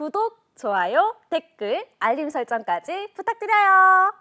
구독, 좋아요, 댓글, 알림 설정까지 부탁드려요.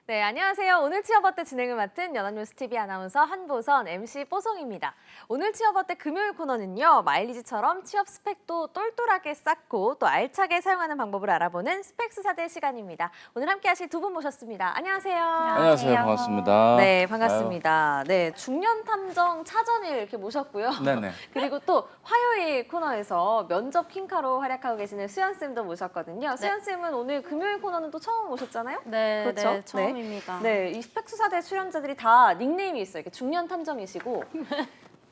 네, 안녕하세요. 오늘 취업 어때 진행을 맡은 연합뉴스TV 아나운서 한보선, MC 뽀송입니다. 오늘 취업 어때 금요일 코너는요. 마일리지처럼 취업 스펙도 똘똘하게 쌓고 또 알차게 사용하는 방법을 알아보는 스펙 수사대 시간입니다. 오늘 함께 하실 두 분 모셨습니다. 안녕하세요. 안녕하세요. 반갑습니다. 네, 반갑습니다. 네, 중년 탐정 차전일 이렇게 모셨고요. 네네. 그리고 또 화요일 코너에서 면접 킹카로 활약하고 계시는 수연쌤도 모셨거든요. 수연쌤은 오늘 금요일 코너는 또 처음 오셨잖아요? 네, 그렇죠? 네, 처음입니다. 네, 이 스펙 수사대 출연자들이 다 닉네임이 있어요. 이렇게 중년 탐정이시고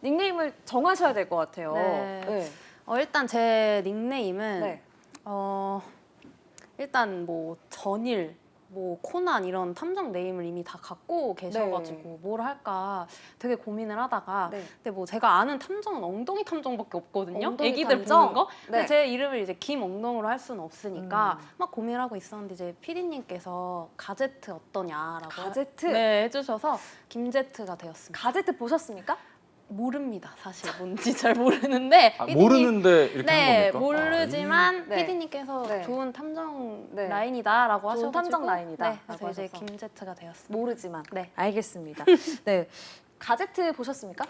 닉네임을 정하셔야 될 것 같아요. 네. 일단 제 닉네임은 네. 일단 뭐 전일, 뭐 코난 이런 탐정 네임을 이미 다 갖고 계셔가지고 뭘 할까 되게 고민을 하다가 근데 뭐 제가 아는 탐정은 엉덩이 탐정밖에 없거든요. 엉덩이 애기들 탐정? 보는 거. 근데 네. 제 이름을 이제 김엉덩이로 할 수는 없으니까 막 고민을 하고 있었는데 이제 피디님께서 가제트 어떠냐라고 가제트? 네, 해주셔서 김제트가 되었습니다. 가제트 보셨습니까? 모릅니다. 사실 뭔지 잘 모르는데 모르는데 이렇게 네, 한 겁니까? 모르지만 네. 피디님께서 네. 좋은 탐정 네. 라인이다라고 좋은 하셔가지고 탐정 라인이다 네, 그래서 라고 이제 하셔서. 김제트가 되었습니다. 모르지만. 네. 알겠습니다. 네. 가제트 보셨습니까?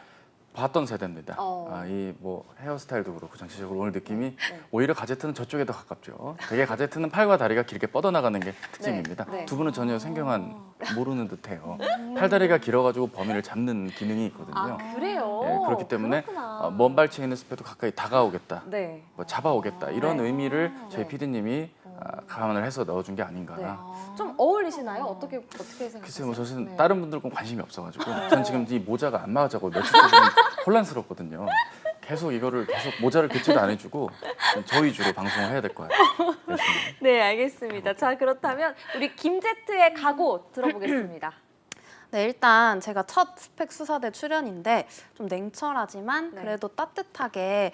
봤던 세대입니다. 어. 이 뭐 헤어스타일도 그렇고 전체적으로 오늘 느낌이 네. 오히려 가제트는 저쪽에 더 가깝죠. 되게 가제트는 팔과 다리가 길게 뻗어나가는 게 특징입니다. 네. 두 분은 전혀 생경한 모르는 듯해요. 팔다리가 길어가지고 범인을 잡는 기능이 있거든요. 아, 그래요? 예, 그렇기 때문에 그렇구나. 먼 발치에 있는 스펙도 가까이 다가오겠다, 네. 뭐 잡아오겠다 이런 네. 의미를 저희 네. PD님이 감안을 해서 넣어준 게 아닌가. 네. 좀 어울리시나요? 어떻게 생각하세요? 글쎄요, 뭐 저는 네. 다른 분들과 관심이 없어가지고 전 지금 이 모자가 안 맞아고 며칠 동안 혼란스럽거든요. 계속 이거를 계속 모자를 교체도 안 해주고 저 위주로 방송을 해야 될 거예요. 열심히. 네, 알겠습니다. 자, 그렇다면 우리 김제트의 각오 들어보겠습니다. 네, 일단 제가 첫 스펙 수사대 출연인데 좀 냉철하지만 네. 그래도 따뜻하게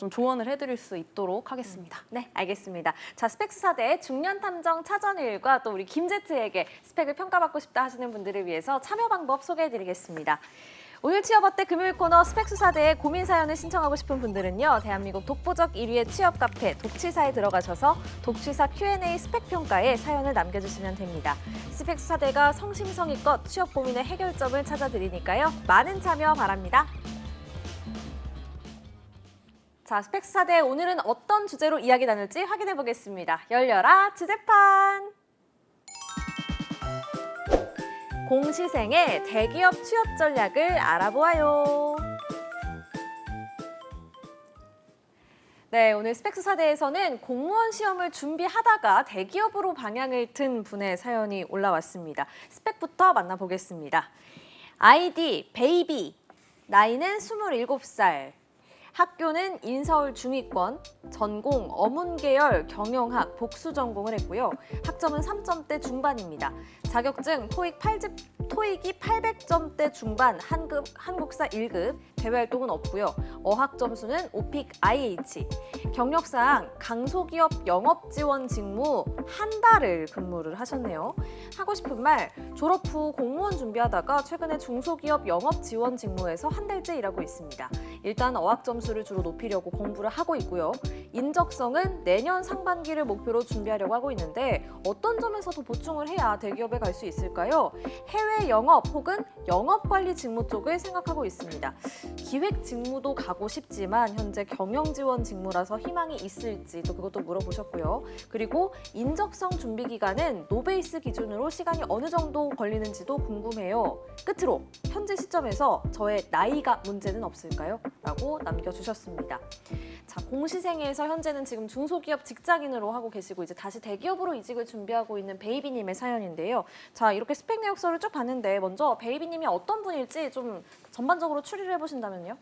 좀 조언을 해드릴 수 있도록 하겠습니다. 네, 알겠습니다. 자, 스펙 수사대 중년 탐정 차전일과 또 우리 김제트에게 스펙을 평가받고 싶다 하시는 분들을 위해서 참여 방법 소개해드리겠습니다. 오늘 취업 어때 금요일 코너 스펙 수사대에 고민 사연을 신청하고 싶은 분들은요. 대한민국 독보적 1위의 취업 카페 독취사에 들어가셔서 독취사 Q&A 스펙 평가에 사연을 남겨주시면 됩니다. 스펙 수사대가 성심성의껏 취업 고민의 해결점을 찾아드리니까요. 많은 참여 바랍니다. 자, 스펙 수사대 오늘은 어떤 주제로 이야기 나눌지 확인해 보겠습니다. 열려라 주제판! 공시생의 대기업 취업 전략을 알아보아요. 네, 오늘 스펙 수사대에서는 공무원 시험을 준비하다가 대기업으로 방향을 튼 분의 사연이 올라왔습니다. 스펙부터 만나보겠습니다. 아이디 베이비, 나이는 27살, 학교는 인서울 중위권, 전공 어문계열 경영학 복수 전공을 했고요. 학점은 3점대 중반입니다. 자격증 토익이 800점대 중반, 한국사 1급, 대외 활동은 없고요. 어학 점수는 오픽 IH. 경력사항 강소기업 영업 지원 직무 한 달을 근무를 하셨네요. 하고 싶은 말, 졸업 후 공무원 준비하다가 최근에 중소기업 영업 지원 직무에서 한 달째 일하고 있습니다. 일단 어학 점수를 주로 높이려고 공부를 하고 있고요. 인적성은 내년 상반기를 목표로 준비하려고 하고 있는데 어떤 점에서 더 보충을 해야 대기업에 갈 수 있을까요? 해외 영업 혹은 영업관리 직무 쪽을 생각하고 있습니다. 기획 직무도 가고 싶지만 현재 경영 지원 직무라서 희망이 있을지 또 그것도 물어보셨고요. 그리고 인적성 준비 기간은 노베이스 기준으로 시간이 어느 정도 걸리는지도 궁금해요. 끝으로 현재 시점에서 저의 나이가 문제는 없을까요? 라고 남겨주셨습니다. 자, 공시생에서 현재는 지금 중소기업 직장인으로 하고 계시고 이제 다시 대기업으로 이직을 준비하고 있는 베이비님의 사연인데요. 자, 이렇게 스펙 내역서를 쭉 봤는데 먼저 베이비님이 어떤 분일지 좀 전반적으로 추리를 해보신다면요?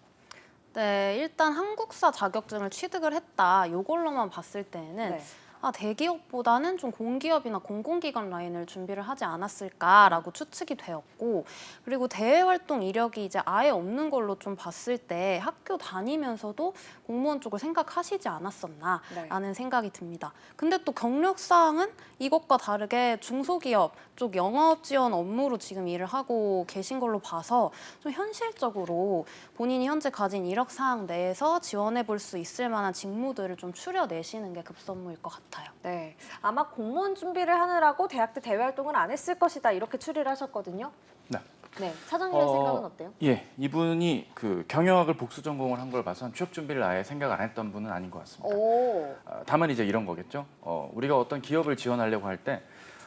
네, 일단 한국사 자격증을 취득을 했다. 이걸로만 봤을 때는 아, 대기업보다는 좀 공기업이나 공공기관 라인을 준비를 하지 않았을까라고 추측이 되었고, 그리고 대외 활동 이력이 이제 아예 없는 걸로 좀 봤을 때 학교 다니면서도 공무원 쪽을 생각하시지 않았었나라는 생각이 듭니다. 근데 또 경력사항은 이것과 다르게 중소기업 쪽 영업 지원 업무로 지금 일을 하고 계신 걸로 봐서 좀 현실적으로 본인이 현재 가진 이력 사항 내에서 지원해 볼 수 있을 만한 직무들을 좀 추려내시는 게 급선무일 것 같아요. 네, 아마 공무원 준비를 하느라고 대학 때 대외 활동을 안 했을 것이다 이렇게 추리를 하셨거든요. 네. 네, 차장님의 생각은 어때요? 예, 이분이 그 경영학을 복수 전공을 한 걸 봐선 취업 준비를 아예 생각 안 했던 분은 아닌 것 같습니다. 오, 다만 이제 이런 거겠죠. 우리가 어떤 기업을 지원하려고 할 때,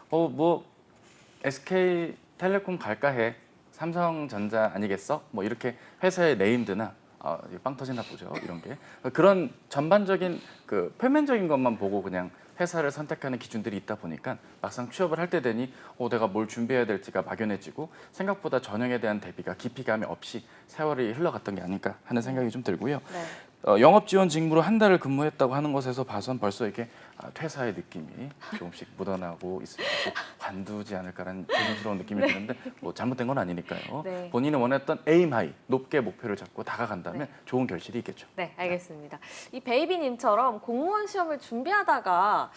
뭐 SK텔레콤 갈까 해, 삼성전자 아니겠어? 뭐 이렇게 회사의 네임드나 이게 빵 터지나 보죠. 이런 게 그런 전반적인 그 표면적인 것만 보고 그냥 회사를 선택하는 기준들이 있다 보니까 막상 취업을 할 때 되니 내가 뭘 준비해야 될지가 막연해지고 생각보다 전형에 대한 대비가 깊이감이 없이 세월이 흘러갔던 게 아닐까 하는 생각이 좀 들고요. 네. 영업 지원 직무로 한 달을 근무했다고 하는 것에서 봐선 벌써 이렇게 퇴사의 느낌이 조금씩 묻어나고 있습니다. 관두지 않을까라는 조심스러운 느낌이 드는데 뭐 잘못된 건 아니니까요. 네. 본인이 원했던 에임 하이, 높게 목표를 잡고 다가간다면 네. 좋은 결실이 있겠죠. 네, 알겠습니다. 이 베이비님처럼 공무원 시험을 준비하다가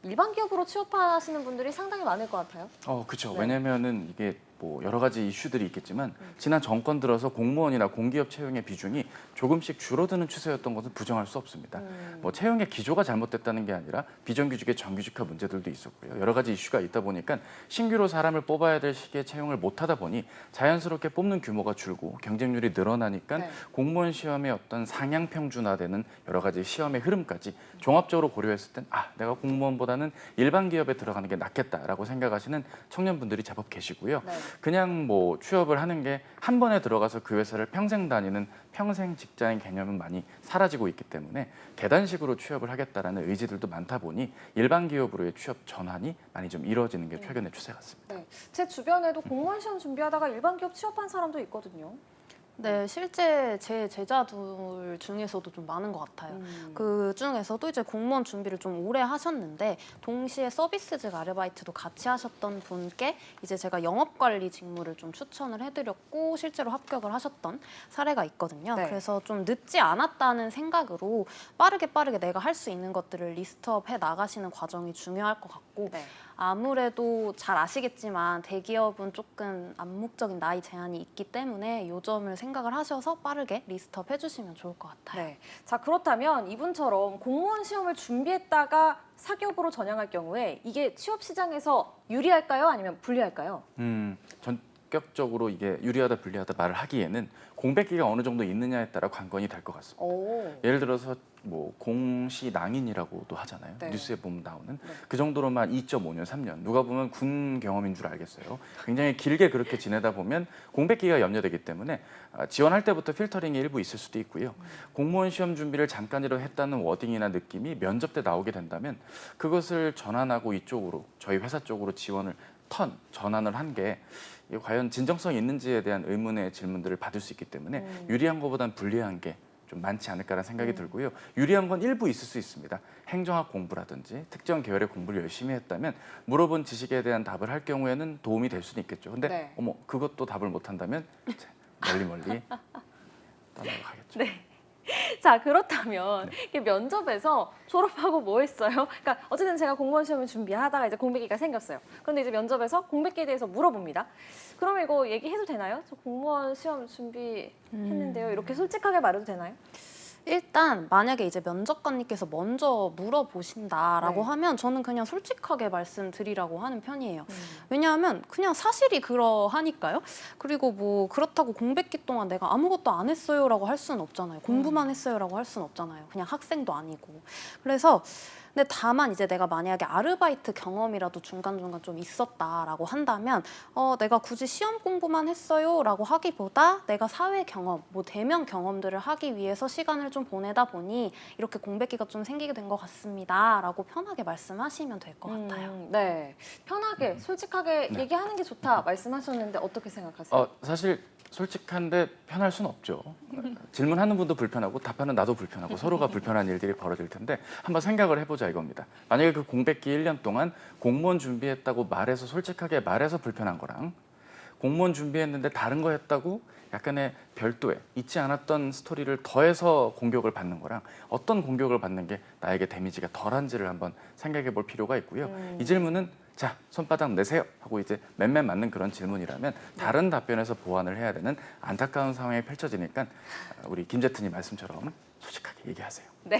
일반 기업으로 취업하시는 분들이 상당히 많을 것 같아요. 그렇죠. 네. 왜냐면은 이게 뭐 여러 가지 이슈들이 있겠지만 지난 정권 들어서 공무원이나 공기업 채용의 비중이 조금씩 줄어드는 추세였던 것은 부정할 수 없습니다. 뭐 채용의 기조가 잘못됐다는 게 아니라 비정규직의 정규직화 문제들도 있었고요. 여러 가지 이슈가 있다 보니까 신규로 사람을 뽑아야 될 시기에 채용을 못하다 보니 자연스럽게 뽑는 규모가 줄고 경쟁률이 늘어나니까 네. 공무원 시험의 어떤 상향 평준화되는 여러 가지 시험의 흐름까지 종합적으로 고려했을 땐 내가 공무원보다는 일반 기업에 들어가는 게 낫겠다라고 생각하시는 청년분들이 제법 계시고요. 네. 그냥 뭐 취업을 하는 게 한 번에 들어가서 그 회사를 평생 다니는 평생 직장인 개념은 많이 사라지고 있기 때문에 계단식으로 취업을 하겠다라는 의지들도 많다 보니 일반 기업으로의 취업 전환이 많이 좀 이루어지는 게 최근의 추세 같습니다. 네, 제 주변에도 공무원 시험 준비하다가 일반 기업 취업한 사람도 있거든요. 네, 실제 제 제자들 중에서도 좀 많은 것 같아요. 그 중에서도 이제 공무원 준비를 좀 오래 하셨는데 동시에 서비스직 아르바이트도 같이 하셨던 분께 이제 제가 영업관리 직무를 좀 추천을 해드렸고 실제로 합격을 하셨던 사례가 있거든요. 네. 그래서 좀 늦지 않았다는 생각으로 빠르게 내가 할 수 있는 것들을 리스트업 해 나가시는 과정이 중요할 것 같고 네. 아무래도 잘 아시겠지만 대기업은 조금 암묵적인 나이 제한이 있기 때문에 이 점을 생각을 하셔서 빠르게 리스트업 해주시면 좋을 것 같아요. 네. 자, 그렇다면 이분처럼 공무원 시험을 준비했다가 사기업으로 전향할 경우에 이게 취업 시장에서 유리할까요? 아니면 불리할까요? 전격적으로 이게 유리하다 불리하다 말을 하기에는 공백기가 어느 정도 있느냐에 따라 관건이 될 것 같습니다. 오. 예를 들어서 뭐 공시낭인이라고도 하잖아요. 네. 뉴스에 보면 나오는 네. 그 정도로만 2.5년, 3년 누가 보면 군 경험인 줄 알겠어요. 굉장히 길게 그렇게 지내다 보면 공백기가 염려되기 때문에 지원할 때부터 필터링이 일부 있을 수도 있고요. 공무원 시험 준비를 잠깐이라도 했다는 워딩이나 느낌이 면접 때 나오게 된다면 그것을 전환하고 이쪽으로 저희 회사 쪽으로 전환을 한 게 과연 진정성이 있는지에 대한 의문의 질문들을 받을 수 있기 때문에 유리한 것보다는 불리한 게 좀 많지 않을까라는 생각이 들고요. 유리한 건 일부 있을 수 있습니다. 행정학 공부라든지 특정 계열의 공부를 열심히 했다면 물어본 지식에 대한 답을 할 경우에는 도움이 될 수는 있겠죠. 근데 네. 그것도 답을 못한다면 멀리 떠나가겠죠. 네. 자, 그렇다면 이게 면접에서 졸업하고 뭐 했어요? 그러니까 어쨌든 제가 공무원 시험을 준비하다가 이제 공백기가 생겼어요. 그런데 이제 면접에서 공백기에 대해서 물어봅니다. 그럼 이거 얘기해도 되나요? 저 공무원 시험 준비했는데요. 이렇게 솔직하게 말해도 되나요? 일단 만약에 이제 면접관님께서 먼저 물어보신다라고 네. 하면 저는 그냥 솔직하게 말씀드리라고 하는 편이에요. 왜냐하면 그냥 사실이 그러하니까요. 그리고 뭐 그렇다고 공백기 동안 내가 아무것도 안 했어요라고 할 수는 없잖아요. 공부만 했어요라고 할 수는 없잖아요. 그냥 학생도 아니고. 그래서 근데 다만 이제 내가 만약에 아르바이트 경험이라도 중간중간 좀 있었다라고 한다면 내가 굳이 시험 공부만 했어요라고 하기보다 내가 사회 경험, 뭐 대면 경험들을 하기 위해서 시간을 좀 보내다 보니 이렇게 공백기가 좀 생기게 된 것 같습니다라고 편하게 말씀하시면 될 것 같아요. 네. 편하게, 솔직하게 네. 얘기하는 게 좋다 말씀하셨는데 어떻게 생각하세요? 사실 솔직한데 편할 수는 없죠. 질문하는 분도 불편하고 답하는 나도 불편하고 서로가 불편한 일들이 벌어질 텐데 한번 생각을 해보자 이겁니다. 만약에 그 공백기 1년 동안 공무원 준비했다고 말해서 솔직하게 말해서 불편한 거랑 공무원 준비했는데 다른 거 했다고 약간의 별도의 잊지 않았던 스토리를 더해서 공격을 받는 거랑 어떤 공격을 받는 게 나에게 데미지가 덜한지를 한번 생각해 볼 필요가 있고요. 이 질문은 자, 손바닥 내세요 하고 이제 맨맨 맞는 그런 질문이라면 다른 답변에서 보완을 해야 되는 안타까운 상황이 펼쳐지니까 우리 김재튼이 말씀처럼 솔직하게 얘기하세요. 네.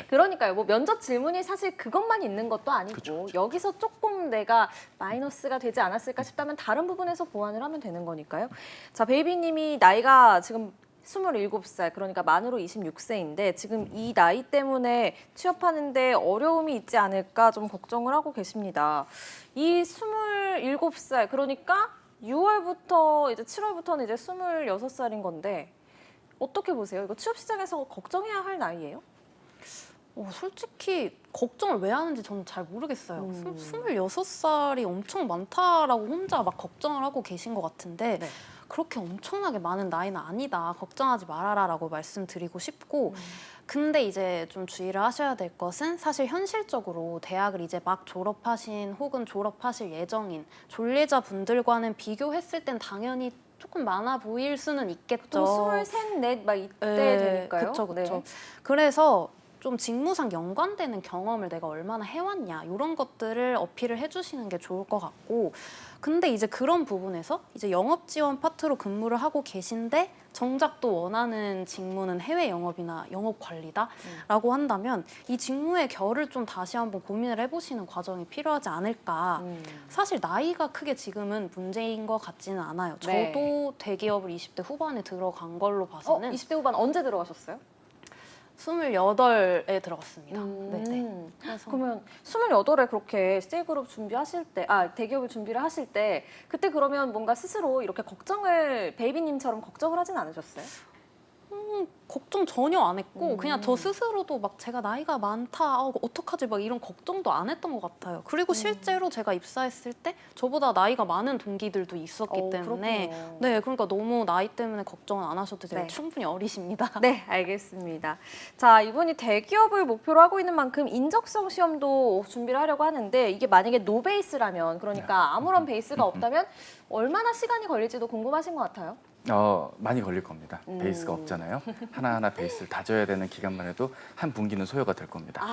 그러니까요. 뭐 면접 질문이 사실 그것만 있는 것도 아니고 그쵸. 여기서 조금 내가 마이너스가 되지 않았을까 싶다면 다른 부분에서 보완을 하면 되는 거니까요. 자, 베이비님이 나이가 지금 27살, 그러니까 만으로 26세인데 지금 이 나이 때문에 취업하는데 어려움이 있지 않을까 좀 걱정을 하고 계십니다. 이 27살, 그러니까 6월부터 이제 7월부터는 이제 26살인 건데 어떻게 보세요? 이거 취업 시장에서 걱정해야 할 나이예요? 솔직히 걱정을 왜 하는지 저는 잘 모르겠어요. 26살이 엄청 많다라고 혼자 막 걱정을 하고 계신 것 같은데 네. 그렇게 엄청나게 많은 나이는 아니다. 걱정하지 말아라라고 말씀드리고 싶고 근데 이제 좀 주의를 하셔야 될 것은 사실 현실적으로 대학을 이제 막 졸업하신 혹은 졸업하실 예정인 졸리자 분들과는 비교했을 땐 당연히 조금 많아 보일 수는 있겠죠. 또 23, 4, 막 이때 되니까요. 그렇죠, 그렇죠. 네. 그래서 좀 직무상 연관되는 경험을 내가 얼마나 해왔냐 이런 것들을 어필을 해주시는 게 좋을 것 같고 근데 이제 그런 부분에서 이제 영업 지원 파트로 근무를 하고 계신데 정작 또 원하는 직무는 해외 영업이나 영업 관리다라고 한다면 이 직무의 결을 좀 다시 한번 고민을 해보시는 과정이 필요하지 않을까. 사실 나이가 크게 지금은 문제인 것 같지는 않아요. 네. 저도 대기업을 20대 후반에 들어간 걸로 봐서는 20대 후반 언제 들어가셨어요? 28에 들어갔습니다. 네네. 그래서 그러면 28에 그렇게 C그룹 준비하실 때, 대기업을 준비를 하실 때 그때 그러면 뭔가 스스로 이렇게 걱정을, 베이비님처럼 걱정을 하진 않으셨어요? 걱정 전혀 안 했고 그냥 저 스스로도 막 제가 나이가 많다, 어떡하지 막 이런 걱정도 안 했던 것 같아요. 그리고 실제로 제가 입사했을 때 저보다 나이가 많은 동기들도 있었기 때문에 그렇군요. 네, 그러니까 너무 나이 때문에 걱정은 안 하셔도 돼요. 네. 충분히 어리십니다. 네, 알겠습니다. 자, 이분이 대기업을 목표로 하고 있는 만큼 인적성 시험도 준비를 하려고 하는데 이게 만약에 노베이스라면, 그러니까 아무런 베이스가 없다면 얼마나 시간이 걸릴지도 궁금하신 것 같아요. 많이 걸릴 겁니다. 베이스가 없잖아요. 하나하나 베이스를 다져야 되는 기간만 해도 한 분기는 소요가 될 겁니다.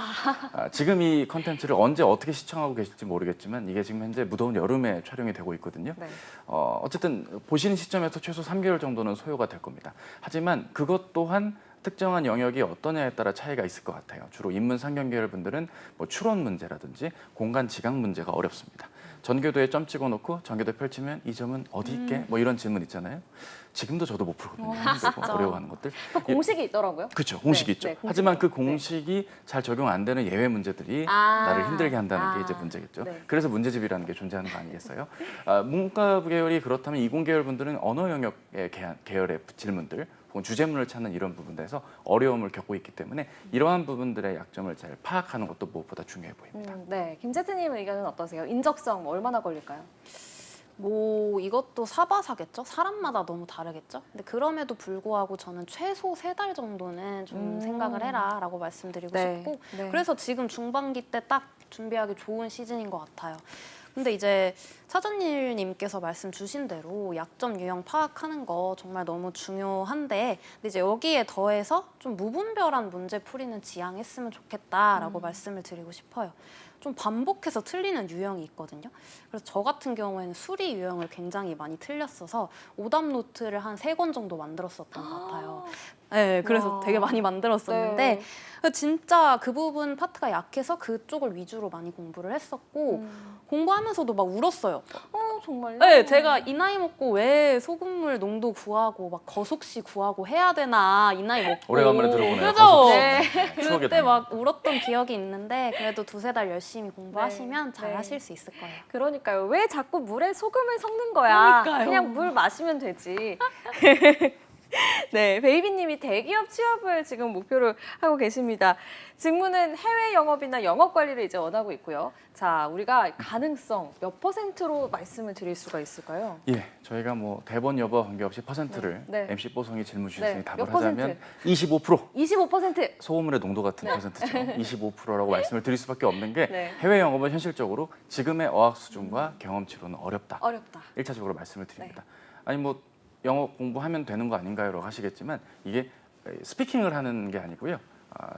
지금 이 컨텐츠를 언제 어떻게 시청하고 계실지 모르겠지만 이게 지금 현재 무더운 여름에 촬영이 되고 있거든요. 네. 어쨌든 보시는 시점에서 최소 3개월 정도는 소요가 될 겁니다. 하지만 그것 또한 특정한 영역이 어떠냐에 따라 차이가 있을 것 같아요. 주로 인문 상경 계열 분들은 뭐 추론 문제라든지 공간 지각 문제가 어렵습니다. 전교도에 점 찍어놓고 전교도 펼치면 이 점은 어디 있게? 뭐 이런 질문 있잖아요. 지금도 저도 못 풀거든요. 힘들고 어려워하는 것들. 그 공식이 있더라고요. 그렇죠. 공식이 네, 있죠. 네, 공식이 하지만 그 있죠. 공식이 잘 적용 안 되는 예외 문제들이 나를 힘들게 한다는 게 이제 문제겠죠. 네. 그래서 문제집이라는 게 존재하는 거 아니겠어요? 문과부 계열이 그렇다면 이공 계열 분들은 언어 영역의 계열의 질문들 혹은 주제문을 찾는 이런 부분에서 어려움을 겪고 있기 때문에 이러한 부분들의 약점을 잘 파악하는 것도 무엇보다 중요해 보입니다. 네, 김재트님 의견은 어떠세요? 인적성 얼마나 걸릴까요? 뭐 이것도 사바사겠죠? 사람마다 너무 다르겠죠? 근데 그럼에도 불구하고 저는 최소 3달 정도는 좀 생각을 해라 라고 말씀드리고 네, 싶고 네. 그래서 지금 중반기 때 딱 준비하기 좋은 시즌인 것 같아요. 근데 이제 차전일님께서 말씀 주신 대로 약점 유형 파악하는 거 정말 너무 중요한데 근데 이제 여기에 더해서 좀 무분별한 문제 풀이는 지양했으면 좋겠다라고 말씀을 드리고 싶어요. 좀 반복해서 틀리는 유형이 있거든요. 그래서 저 같은 경우에는 수리 유형을 굉장히 많이 틀렸어서 오답 노트를 한 3권 정도 만들었었던 것 같아요. 네, 그래서 와. 되게 많이 만들었었는데 진짜 그 부분 파트가 약해서 그쪽을 위주로 많이 공부를 했었고 공부하면서도 막 울었어요. 정말요? 네, 제가 이 나이 먹고 왜 소금물 농도 구하고 막 거속시 구하고 해야 되나 이 나이 먹고 오래간만에 들어보네요. 그죠? 거속시. 네. 추억의 그때 단어. 막 울었던 기억이 있는데 그래도 2-3달 열심히 공부하시면 네. 잘 네. 하실 수 있을 거예요. 그러니까요. 왜 자꾸 물에 소금을 섞는 거야? 그러니까요. 그냥 물 마시면 되지. 네, 베이비님이 대기업 취업을 지금 목표로 하고 계십니다. 직무는 해외 영업이나 영업 관리를 이제 원하고 있고요. 자, 우리가 가능성 몇 %로 말씀을 드릴 수가 있을까요? 예, 저희가 뭐 대본 여부와 관계없이 퍼센트를 네. MC 뽀송이 질문 주셨으니 네, 답을 몇 퍼센트? 하자면 25%. 25%. 소금물의 농도 같은 퍼센트죠. 25%라고 말씀을 드릴 수밖에 없는 게 네. 해외 영업은 현실적으로 지금의 어학 수준과 경험치로는 어렵다. 어렵다. 1차적으로 말씀을 드립니다. 네. 아니 뭐 영어 공부하면 되는 거 아닌가요라고 하시겠지만 이게 스피킹을 하는 게 아니고요.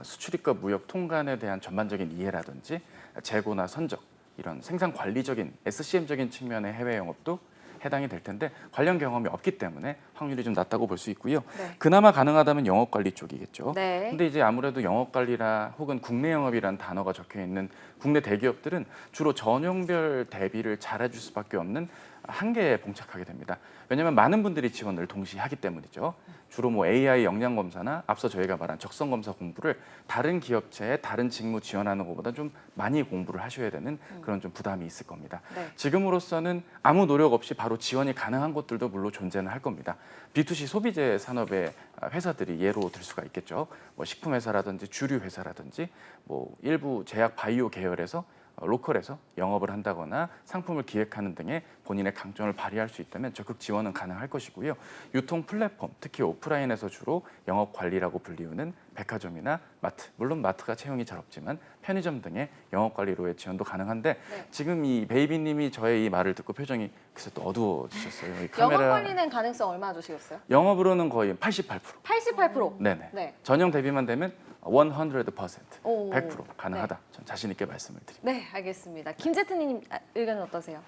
수출입과 무역 통관에 대한 전반적인 이해라든지 재고나 선적 이런 생산 관리적인 SCM적인 측면의 해외 영업도 해당이 될 텐데 관련 경험이 없기 때문에 확률이 좀 낮다고 볼 수 있고요. 네. 그나마 가능하다면 영업 관리 쪽이겠죠. 네. 근데 이제 아무래도 영업 관리라 혹은 국내 영업이라는 단어가 적혀 있는 국내 대기업들은 주로 전용별 대비를 잘해줄 수밖에 없는 한계에 봉착하게 됩니다. 왜냐하면 많은 분들이 지원을 동시에 하기 때문이죠. 주로 뭐 AI 역량 검사나 앞서 저희가 말한 적성 검사 공부를 다른 기업체에 다른 직무 지원하는 것보다 좀 많이 공부를 하셔야 되는 그런 좀 부담이 있을 겁니다. 네. 지금으로서는 아무 노력 없이 바로 지원이 가능한 곳들도 물론 존재는 할 겁니다. B2C 소비재 산업의 회사들이 예로 들 수가 있겠죠. 뭐 식품 회사라든지 주류 회사라든지 뭐 일부 제약 바이오 계열에서 로컬에서 영업을 한다거나 상품을 기획하는 등의 본인의 강점을 발휘할 수 있다면 적극 지원은 가능할 것이고요. 유통 플랫폼, 특히 오프라인에서 주로 영업 관리라고 불리우는 백화점이나 마트, 물론 마트가 채용이 잘 없지만 편의점 등의 영업 관리로의 지원도 가능한데 네. 지금 이 베이비님이 저의 이 말을 듣고 표정이 글쎄 또 어두워지셨어요. 이 영업 관리는 가능성 얼마 주시겠어요? 영업으로는 거의 88%. 88%. 네네. 네. 전용 대비만 되면 100%, 오. 100% 가능하다. 전 자신 있게 말씀을 드립니다. 네, 알겠습니다. 김재트님 의견은 어떠세요?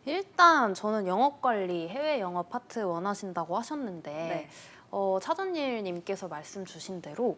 일단 저는 영업 관리, 해외 영업 파트 원하신다고 하셨는데 네. 차전일님께서 말씀 주신 대로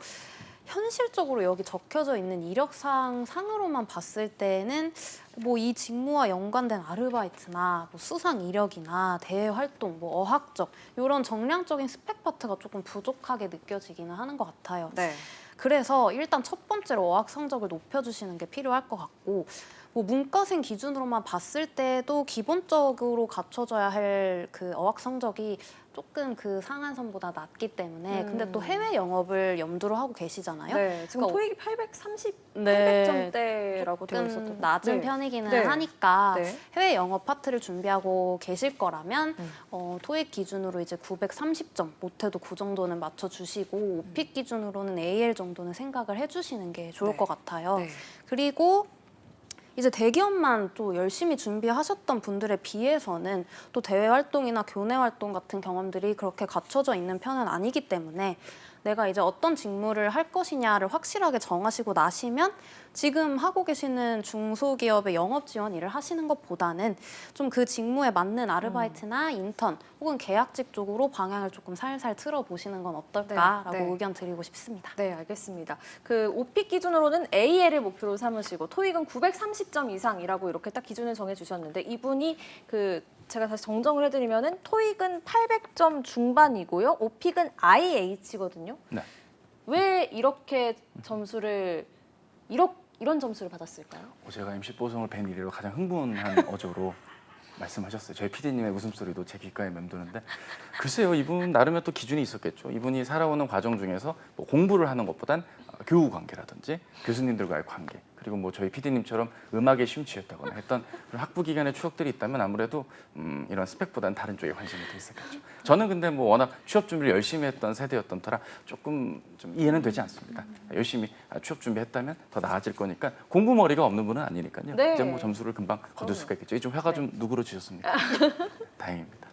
현실적으로 여기 적혀져 있는 이력상 상으로만 봤을 때는 뭐 이 직무와 연관된 아르바이트나 뭐 수상 이력이나 대외 활동, 뭐 어학적 이런 정량적인 스펙 파트가 조금 부족하게 느껴지기는 하는 것 같아요. 네. 그래서 일단 첫 번째로 어학 성적을 높여주시는 게 필요할 것 같고 뭐 문과생 기준으로만 봤을 때도 기본적으로 갖춰져야 할 그 어학 성적이 조금 그 상한선보다 낮기 때문에 근데 또 해외 영업을 염두로 하고 계시잖아요. 네, 지금 그러니까 토익이 830, 네, 800점대라고 되어 있었던 조금 낮은 네. 편이기는 네. 하니까 네. 해외 영업 파트를 준비하고 계실 거라면 음. 토익 기준으로 이제 930점 못해도 그 정도는 맞춰주시고 오픽 기준으로는 AL 정도는 생각을 해주시는 게 좋을 네. 것 같아요. 네. 그리고 이제 대기업만 또 열심히 준비하셨던 분들에 비해서는 또 대외 활동이나 교내 활동 같은 경험들이 그렇게 갖춰져 있는 편은 아니기 때문에 내가 이제 어떤 직무를 할 것이냐를 확실하게 정하시고 나시면 지금 하고 계시는 중소기업의 영업 지원 일을 하시는 것보다는 좀 그 직무에 맞는 아르바이트나 인턴 혹은 계약직 쪽으로 방향을 조금 살살 틀어보시는 건 어떨까라고 네, 네. 의견 드리고 싶습니다. 네, 알겠습니다. 그 오픽 기준으로는 AL을 목표로 삼으시고 토익은 930점 이상이라고 이렇게 딱 기준을 정해 주셨는데 이분이 그 제가 다시 정정을 해드리면은 토익은 800점 중반이고요. 오픽은 IH거든요. 네. 왜 이렇게 점수를 이런 점수를 받았을까요? 제가 MC 뽀송을 뵌 이래로 가장 흥분한 어조로 말씀하셨어요. 저희 PD님의 웃음소리도 제 귓가에 맴도는데 글쎄요, 이분 나름의 또 기준이 있었겠죠. 이분이 살아오는 과정 중에서 뭐 공부를 하는 것보단 교우 관계라든지 교수님들과의 관계 그리고 뭐 저희 PD님처럼 음악에 심취했다거나 했던 그런 학부 기간의 추억들이 있다면 아무래도 이런 스펙보다는 다른 쪽에 관심이 더 있었겠죠. 저는 근데 뭐 워낙 취업 준비를 열심히 했던 세대였던 터라 조금 좀 이해는 되지 않습니다. 열심히 취업 준비했다면 더 나아질 거니까 공부 머리가 없는 분은 아니니까요. 네. 이제 뭐 점수를 금방 거둘 수가 있겠죠. 이좀 혀가 좀 누그러지셨습니까? 다행입니다.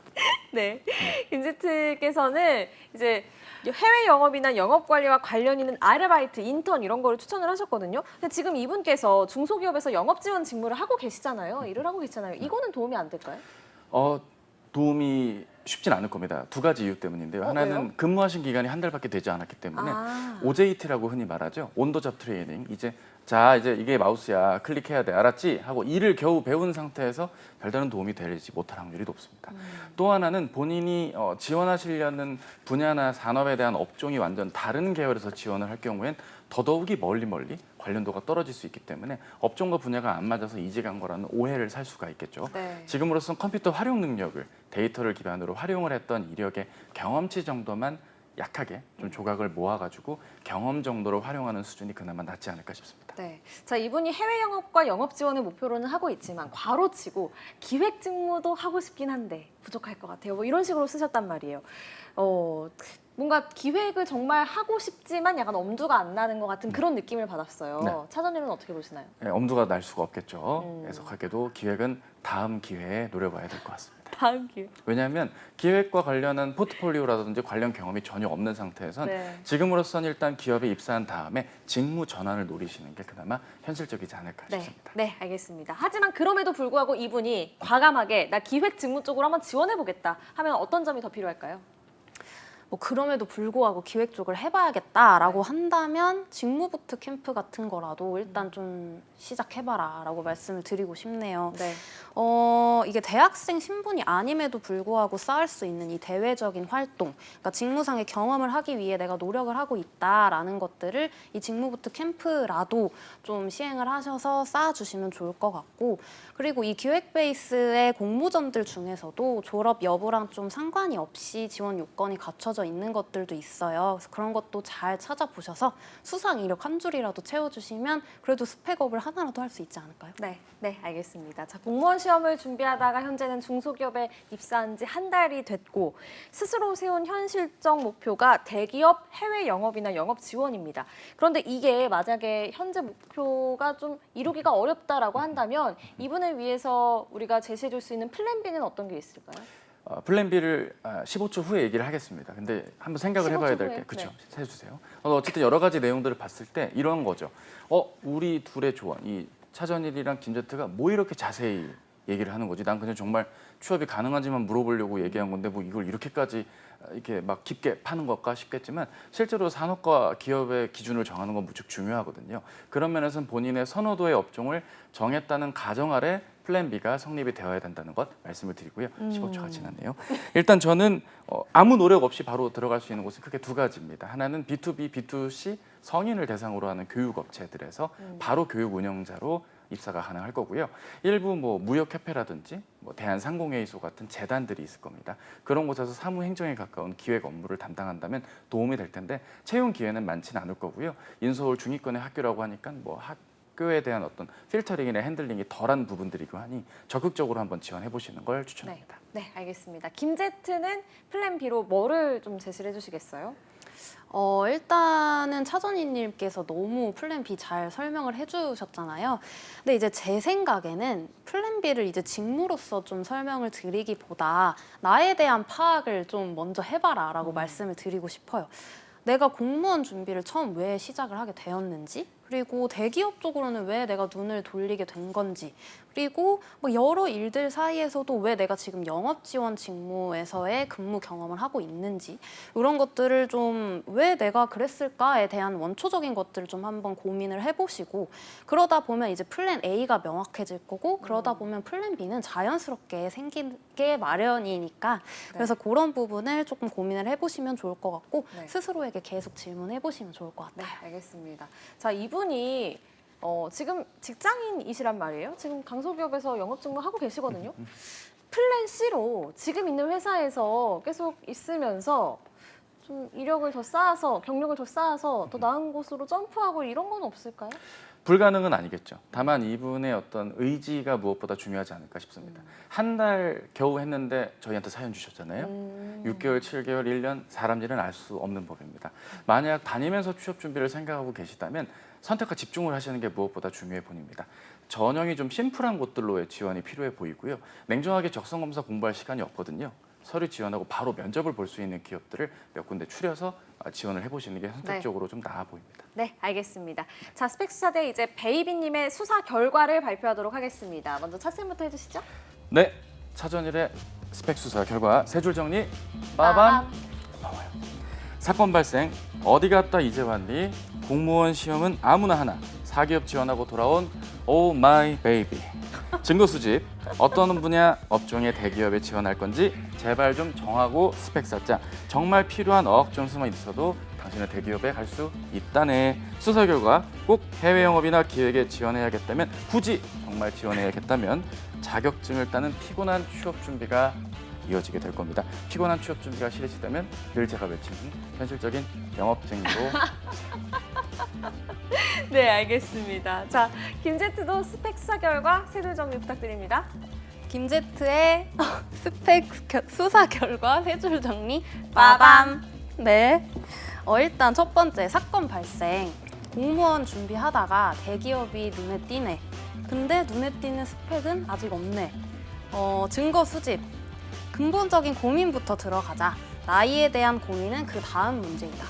네. 김지트께서는 이제 해외 영업이나 영업 관리와 관련 있는 아르바이트, 인턴 이런 거를 추천을 하셨거든요. 근데 지금 이분께서 중소기업에서 영업 지원 직무를 하고 계시잖아요. 일을 하고 계시잖아요. 이거는 도움이 안 될까요? 도움이 쉽진 않을 겁니다. 두 가지 이유 때문인데요. 하나는 왜요? 근무하신 기간이 한 달밖에 되지 않았기 때문에 OJT라고 흔히 말하죠. 온도잡 트레이닝. 이제 자 이제 이게 마우스야 클릭해야 돼 알았지? 하고 이를 겨우 배운 상태에서 별다른 도움이 되지 못할 확률이 높습니다. 또 하나는 본인이 지원하시려는 분야나 산업에 대한 업종이 완전 다른 계열에서 지원을 할 경우엔 더더욱이 멀리 관련도가 떨어질 수 있기 때문에 업종과 분야가 안 맞아서 이제 간 거라는 오해를 살 수가 있겠죠. 네. 지금으로선 컴퓨터 활용 능력을 데이터를 기반으로 활용을 했던 이력의 경험치 정도만 약하게 좀 조각을 모아가지고 경험 정도로 활용하는 수준이 그나마 낫지 않을까 싶습니다. 네. 자, 이분이 해외 영업과 영업 지원을 목표로는 하고 있지만 괄호치고 기획 직무도 하고 싶긴 한데 부족할 것 같아요. 뭐 이런 식으로 쓰셨단 말이에요. 뭔가 기획을 정말 하고 싶지만 약간 엄두가 안 나는 것 같은 그런 느낌을 받았어요. 네. 차전님은 어떻게 보시나요? 네, 엄두가 날 수가 없겠죠. 애석하게도 기획은 다음 기회에 노려봐야 될 것 같습니다. 다음 기회. 왜냐하면 기획과 관련한 포트폴리오라든지 관련 경험이 전혀 없는 상태에선 네. 지금으로선 일단 기업에 입사한 다음에 직무 전환을 노리시는 게 그나마 현실적이지 않을까 네, 싶습니다. 네, 알겠습니다. 하지만 그럼에도 불구하고 이분이 과감하게 나 기획 직무 쪽으로 한번 지원해보겠다 하면 어떤 점이 더 필요할까요? 뭐 그럼에도 불구하고 기획 쪽을 해봐야겠다라고 한다면 직무부트 캠프 같은 거라도 일단 좀 시작해봐라라고 말씀을 드리고 싶네요. 네. 이게 대학생 신분이 아님에도 불구하고 쌓을 수 있는 이 대외적인 활동, 그러니까 직무상의 경험을 하기 위해 내가 노력을 하고 있다라는 것들을 이 직무부트 캠프라도 좀 시행을 하셔서 쌓아주시면 좋을 것 같고, 그리고 이 기획 베이스의 공모전들 중에서도 졸업 여부랑 좀 상관이 없이 지원 요건이 갖춰져 있는 것들도 있어요. 그래서 그런 것도 잘 찾아보셔서 수상 이력 한 줄이라도 채워주시면 그래도 스펙업을 하나라도 할 수 있지 않을까요? 네, 네, 알겠습니다. 자, 공무원 시험을 준비하다가 현재는 중소기업에 입사한 지 한 달이 됐고 스스로 세운 현실적 목표가 대기업 해외 영업이나 영업 지원입니다. 그런데 이게 만약에 현재 목표가 좀 이루기가 어렵다라고 한다면 이분을 위해서 우리가 제시해 줄 수 있는 플랜 B는 어떤 게 있을까요? 플랜 B를 15초 후에 얘기를 하겠습니다. 근데 한번 생각을 15초 해봐야 될 후에? 게 그렇죠. 네. 해주세요. 어쨌든 여러 가지 내용들을 봤을 때 이런 거죠. 우리 둘의 조언, 이 차전일이랑 김제트가 뭐 이렇게 자세히 얘기를 하는 거지? 난 그냥 정말 취업이 가능한지만 물어보려고 얘기한 건데 뭐 이걸 이렇게까지 이렇게 막 깊게 파는 것까 싶겠지만 실제로 산업과 기업의 기준을 정하는 건 무척 중요하거든요. 그런 면에서는 본인의 선호도의 업종을 정했다는 가정 아래 플랜 B가 성립이 되어야 된다는 것 말씀을 드리고요. 15초가 지났네요. 일단 저는 아무 노력 없이 바로 들어갈 수 있는 곳은 크게 두 가지입니다. 하나는 B2B, B2C 성인을 대상으로 하는 교육업체들에서 바로 교육 운영자로 입사가 가능할 거고요. 일부 뭐 무역협회라든지 뭐 대한상공회의소 같은 재단들이 있을 겁니다. 그런 곳에서 사무행정에 가까운 기획 업무를 담당한다면 도움이 될 텐데 채용 기회는 많지는 않을 거고요. 인서울 중위권의 학교라고 하니까 뭐 학교에 대한 어떤 필터링이나 핸들링이 덜한 부분들이고 하니 적극적으로 한번 지원해 보시는 걸 추천합니다. 네, 알겠습니다. 김제트는 플랜 B로 뭐를 좀 제시를 해주시겠어요? 일단은 차전희님께서 너무 플랜 B 잘 설명을 해주셨잖아요. 근데 이제 제 생각에는 플랜 B를 이제 직무로서 좀 설명을 드리기보다 나에 대한 파악을 좀 먼저 해봐라라고 말씀을 드리고 싶어요. 내가 공무원 준비를 처음 왜 시작을 하게 되었는지, 그리고 대기업 쪽으로는 왜 내가 눈을 돌리게 된 건지, 그리고 뭐 여러 일들 사이에서도 왜 내가 지금 영업 지원 직무에서의 근무 경험을 하고 있는지, 이런 것들을 좀 왜 내가 그랬을까에 대한 원초적인 것들을 좀 한번 고민을 해보시고, 그러다 보면 이제 플랜 A가 명확해질 거고, 그러다 보면 플랜 B는 자연스럽게 생기게 마련이니까, 그래서 그런 부분을 조금 고민을 해보시면 좋을 것 같고, 네. 스스로에게 계속 질문해보시면 좋을 것 네, 같아요. 알겠습니다. 자, 이분이 지금 직장인이시란 말이에요. 지금 강소기업에서 영업 직무하고 계시거든요. 플랜 C로 지금 있는 회사에서 계속 있으면서 좀 이력을 더 쌓아서 경력을 더 쌓아서 더 나은 곳으로 점프하고 이런 건 없을까요? 불가능은 아니겠죠. 다만 이분의 어떤 의지가 무엇보다 중요하지 않을까 싶습니다. 한 달 겨우 했는데 저희한테 사연 주셨잖아요. 6개월, 7개월, 1년 사람 일은 알 수 없는 법입니다. 만약 다니면서 취업 준비를 생각하고 계시다면 선택과 집중을 하시는 게 무엇보다 중요해 보입니다. 전형이 좀 심플한 곳들로의 지원이 필요해 보이고요. 냉정하게 적성검사 공부할 시간이 없거든요. 서류 지원하고 바로 면접을 볼 수 있는 기업들을 몇 군데 추려서 지원을 해보시는 게 선택적으로 좀 나아 보입니다. 네, 알겠습니다. 자, 스펙 수사대 이제 베이비님의 수사 결과를 발표하도록 하겠습니다. 먼저 차쌤부터 해주시죠. 네, 차전일의 스펙 수사 결과 세 줄 정리. 빠밤. 나와요. 사건 발생. 어디 갔다 이제 왔니? 공무원 시험은 아무나 하나. 4기업 지원하고 돌아온 오 마이 베이비. 증거 수집. 어떤 분야 업종의 대기업에 지원할 건지 제발 좀 정하고 스펙 쌓자. 정말 필요한 어학 점수만 있어도 당신은 대기업에 갈 수 있다네. 수사 결과 꼭 해외 영업이나 기획에 지원해야겠다면, 굳이 정말 지원해야겠다면 자격증을 따는 피곤한 취업 준비가 이어지게 될 겁니다. 피곤한 취업 준비가 싫으시다면 늘 제가 외치는 현실적인 영업쟁이로. 네, 알겠습니다. 자, 김제트도 스펙 수사 결과 세 줄 정리 부탁드립니다. 김제트의 스펙 수사 결과 세 줄 정리 빠밤. 네. 일단 첫 번째 사건 발생. 공무원 준비하다가 대기업이 눈에 띄네. 근데 눈에 띄는 스펙은 아직 없네. 증거 수집. 근본적인 고민부터 들어가자. 나이에 대한 고민은 그 다음 문제이다.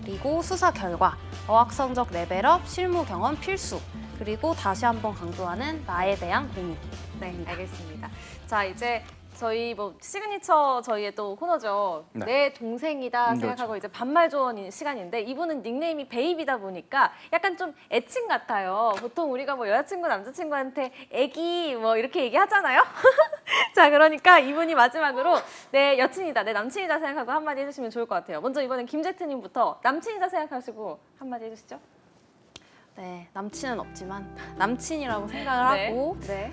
그리고 수사 결과. 어학 성적 레벨업, 실무 경험 필수. 그리고 다시 한번 강조하는 나에 대한 고민. 네, 알겠습니다. 자, 이제 저희 뭐 시그니처 저희의 또 코너죠. 네. 내 동생이다 그렇죠. 생각하고 이제 반말 조언 시간인데, 이분은 닉네임이 베이비다 보니까 약간 좀 애칭 같아요. 보통 우리가 뭐 여자친구, 남자친구한테 애기 뭐 이렇게 얘기하잖아요. 자, 그러니까 이분이 마지막으로 내 여친이다, 내 남친이다 생각하고 한마디 해주시면 좋을 것 같아요. 먼저 이번엔 김제트님부터 남친이다 생각하시고 한마디 해주시죠. 네, 남친은 없지만 남친이라고 생각을 하고 네.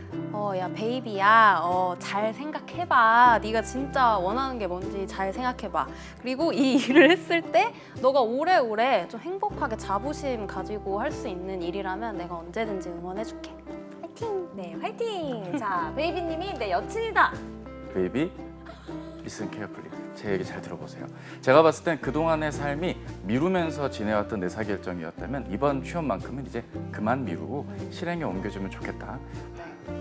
야 베이비야 잘 생각해봐. 네가 진짜 원하는 게 뭔지 잘 생각해봐. 그리고 이 일을 했을 때 너가 오래오래 좀 행복하게 자부심 가지고 할 수 있는 일이라면 내가 언제든지 응원해줄게. 화이팅! 네, 화이팅! 자, 베이비님이 내 여친이다. 베이비, listen carefully. 제 얘기 잘 들어보세요. 제가 봤을 땐 그동안의 삶이 미루면서 지내왔던 의사결정이었다면 이번 취업만큼은 이제 그만 미루고 실행에 옮겨주면 좋겠다.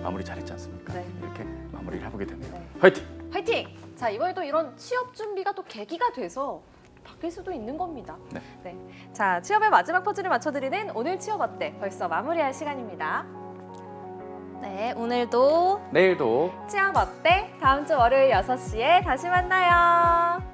마무리 잘했지 않습니까? 네. 이렇게 마무리를 해보게 되네요. 네. 화이팅! 화이팅! 자, 이번에 또 이런 취업 준비가 또 계기가 돼서 바뀔 수도 있는 겁니다. 네. 자, 취업의 마지막 퍼즐을 맞춰드리는 오늘 취업 어때? 벌써 마무리할 시간입니다. 네, 오늘도 내일도 취업 어때? 다음 주 월요일 6시에 다시 만나요.